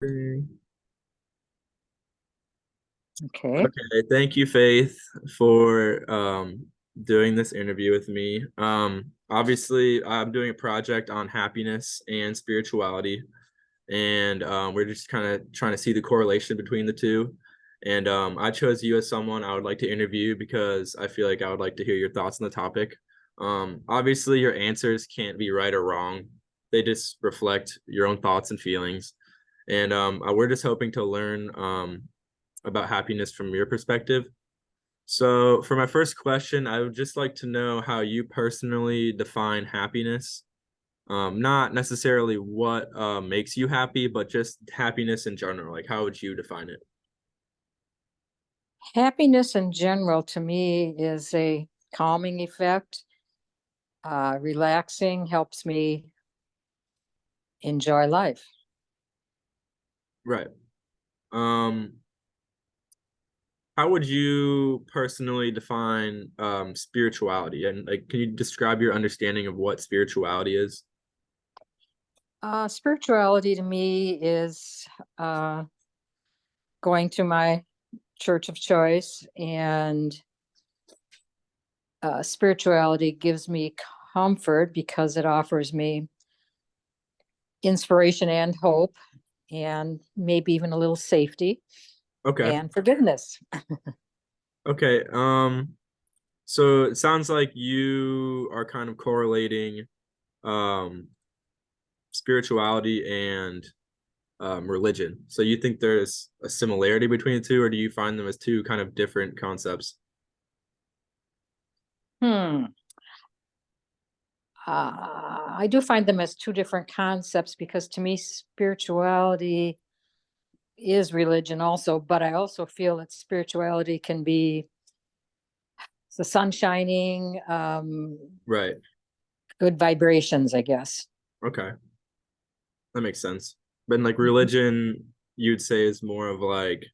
Okay, Okay. thank you, Faith, for doing this interview with me. Obviously, I'm doing a project on happiness and spirituality, and we're just kind of trying to see the correlation between the two. And I chose you as someone I would like to interview because I feel like I would like to hear your thoughts on the topic. Obviously, your answers can't be right or wrong; they just reflect your own thoughts and feelings. And we're just hoping to learn about happiness from your perspective. So, for my first question, I would just like to know how you personally define happiness. Not necessarily what makes you happy, but just happiness in general. Like, how would you define it? Happiness in general to me is a calming effect. Relaxing helps me enjoy life. Right. Um, how would you personally define spirituality? And like, can you describe your understanding of what spirituality is? Spirituality to me is uh, going to my church of choice, and spirituality gives me comfort because it offers me inspiration and hope, and maybe even a little safety Okay. and forgiveness. Okay. So it sounds like you are kind of correlating um spirituality and religion. So you think there's a similarity between the two, or do you find them as two kind of different concepts? Hmm. I do find them as two different concepts because to me, spirituality is religion also, but I also feel that spirituality can be the sun shining, Right. good vibrations, I guess. Okay. That makes sense. But like Mhm. religion, you'd say is more of like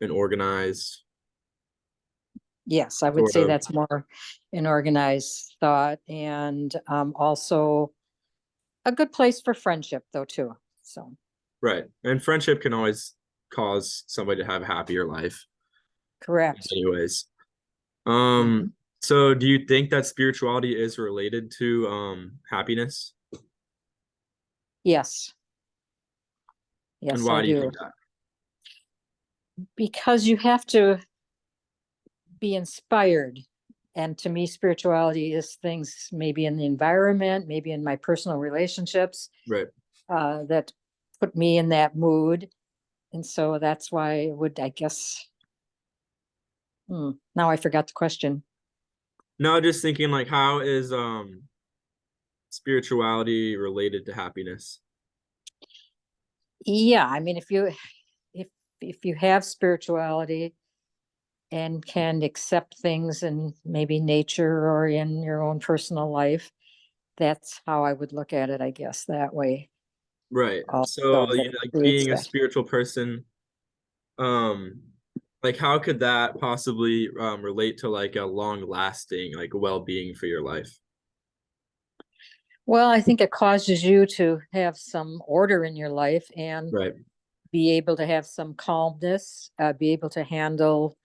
an organized Yes, I would sort say of that's more an organized thought, and also a good place for friendship, though, too. So, right. And friendship can always cause somebody to have a happier life correct. anyways. Mhm. So do you think that spirituality is related to happiness? Yes, And yes, I why do you do. think that? Because you have to be inspired. And to me, spirituality is things maybe in the environment, maybe in my personal relationships Right. that put me in that mood. And so that's why it would, I guess, now I forgot the question. No, just thinking like how is spirituality related to happiness? Yeah, I mean, if if you have spirituality and can accept things in maybe nature or in your own personal life, that's how I would look at it, I guess, that way. Right. So Also, you that know, like creates being a that. spiritual person, um, like how could that possibly relate to like a long lasting like well-being for your life? Well, I think it causes you to have some order in your life and Right. be able to have some calmness, be able to handle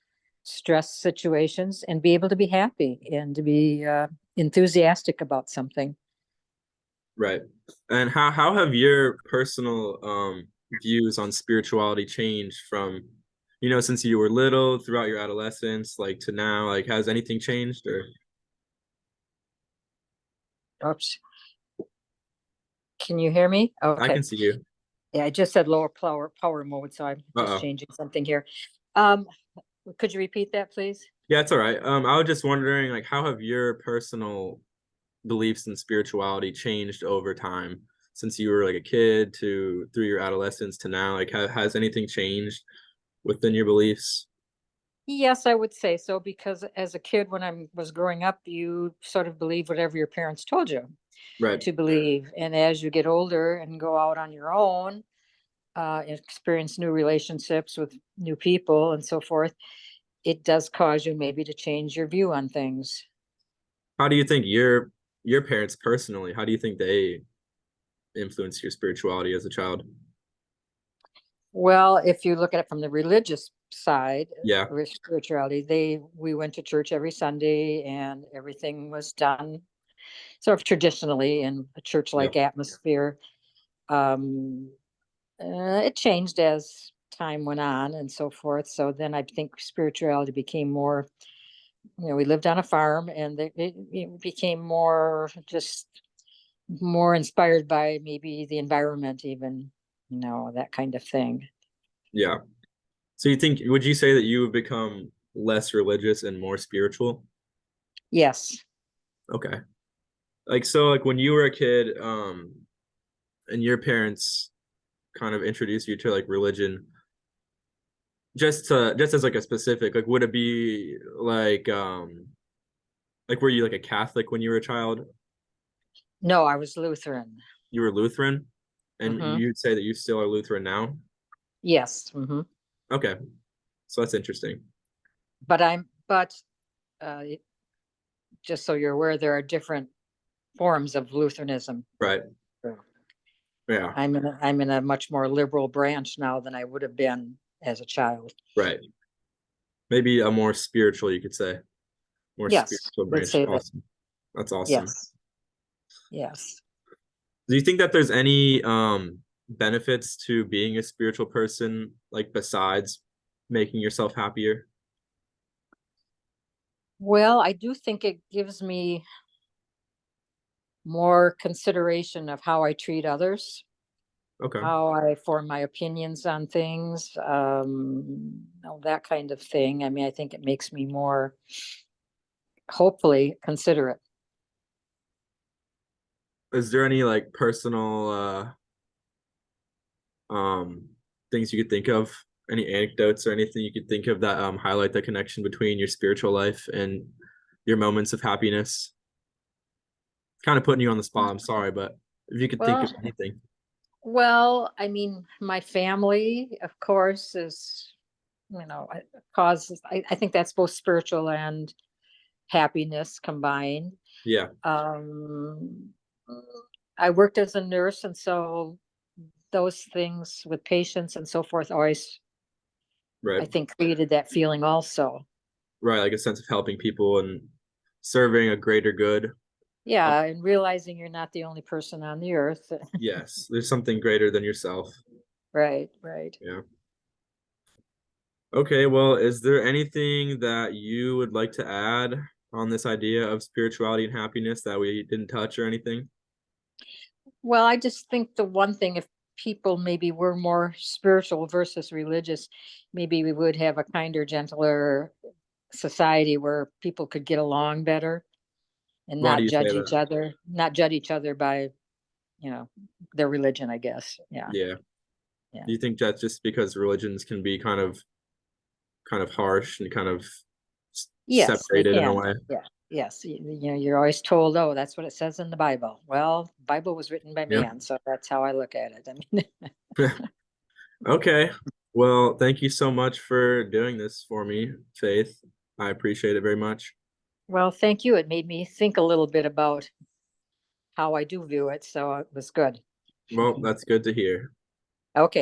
stress situations, and be able to be happy and to be enthusiastic about something. Right. And how have your personal views on spirituality changed from, you know, since you were little throughout your adolescence, like to now? Like has anything changed or Oops. Can you hear me? I Okay. can see you. Yeah, I just said lower power mode, so I'm just Uh-oh. changing something here. Um, could you repeat that, please? Yeah, it's all right. I was just wondering like how have your personal beliefs in spirituality changed over time since you were like a kid to through your adolescence to now? Like has anything changed within your beliefs? Yes, I would say so because as a kid, when I was growing up, you sort of believe whatever your parents told you Right. to believe. And as you get older and go out on your own, experience new relationships with new people and so forth, it does cause you maybe to change your view on things. How do you think your parents personally, how do you think they influenced your spirituality as a child? Well, if you look at it from the religious side, Yeah, with spirituality, we went to church every Sunday and everything was done sort of traditionally in a yeah, church-like atmosphere. Um, it changed as time went on and so forth. So then I think spirituality became more, we lived on a farm and it became more just more inspired by maybe the environment, even, that kind of thing. yeah. So would you say that you have become less religious and more spiritual? Yes. Okay. Like, so like when you were a kid, and your parents kind of introduced you to like religion, just as like a specific, like would it be like were you like a Catholic when you were a child? No, I was Lutheran. You were Lutheran, and Hmm. you'd say that you still are Lutheran now? Yes. Hmm. Okay. So that's interesting. But uh, just so you're aware, there are different forms of Lutheranism. Right. Yeah. I'm in a much more liberal branch now than I would have been as a child. Right. Maybe a more spiritual, you could say. More Yes, spiritual would branch. say that. Awesome. That's awesome. Yes, yes. Do you think that there's any benefits to being a spiritual person, like besides making yourself happier? Well, I do think it gives me more consideration of how I treat others, Okay. how I form my opinions on things, that kind of thing. I mean, I think it makes me more, hopefully, considerate. Is there any like personal things you could think of? Any anecdotes or anything you could think of that highlight the connection between your spiritual life and your moments of happiness? Kind of putting you on the spot, I'm sorry, but if you could think of Well, anything. I mean, my family, of course, is, causes, I think that's both spiritual and happiness combined. Yeah, Um, I worked as a nurse, and so those things with patients and so forth always, right. I think, created that feeling also. Right, like a sense of helping people and serving a greater good. Uh, Yeah, and realizing you're not the only person on the earth. yes, there's something greater than yourself. Right, right. Yeah. Okay, well, is there anything that you would like to add on this idea of spirituality and happiness that we didn't touch or anything? Well, I just think the one thing, if people maybe were more spiritual versus religious, maybe we would have a kinder, gentler society where people could get along better and Why do not you say judge each that? other, not judge each other by, you know, their religion, I guess. Yeah. Yeah. Yeah. Do you think that's just because religions can be kind of harsh and kind of Yes, they separated in a can. way? Yeah. Yes. You're always told, oh, that's what it says in the Bible. Well, the Bible was written by Yeah. man, so that's how I look at it. I mean, Okay. Well, thank you so much for doing this for me, Faith. I appreciate it very much. well, thank you. It made me think a little bit about how I do view it, so it was good. Well, that's good to hear. Okay.